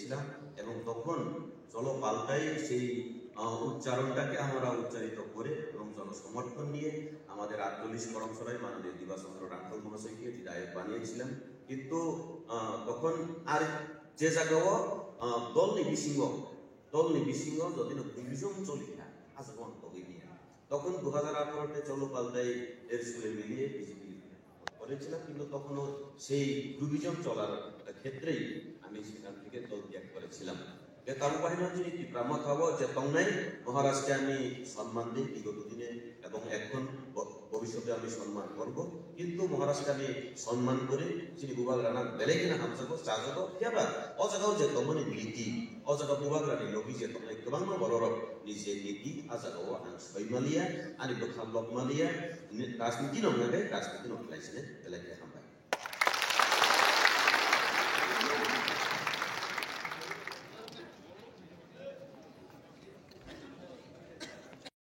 গিয়েছিলাম এবং তখন চলো পাল্টাই সেই উচ্চারণটাকে আমরা উচ্চারিত করে এবং জনসমর্থন নিয়ে আমাদের 48 করমসরায় মাননীয় দিবাচন্দ্র রাঠোর মহাশয়কে বিধায়ক বানিয়েছিলাম। কিন্তু তখন আর যে জায়গাও দল নিবিসিংহ যদি ডিভিশন চলি না আজ নিয়ে তখন 2018-তে চলো পাল্টাই এর সুরে মিলিয়ে বিজেপি করেছিলাম। কিন্তু তখনও সেই ডিভিশন চলার ক্ষেত্রেই আমি সেখান থেকে দল ত্যাগ করেছিলাম। কারণ বাহিনী যদি তীব্রামা খাবো যে তংনাই মহারাষ্ট্রে আমি সম্মান দিই বিগত দিনে এবং এখন ভবিষ্যতে আমি সম্মান করব। কিন্তু মহারাষ্ট্রে আমি সম্মান করে যিনি বুবাল রানা বেলেগ না হামসাবো চাজাবো কেবা অজাগাও যে তমনি নীতি অজাগা বুবাল রানী লগি যে তমনি গোबां বলরব নিজে নীতি আজাগাও আं সৈমালিয়া আনি বখাল লকমালিয়া রাজনীতি নংনাগে রাজনীতি নংলাইছিনে বেলেগ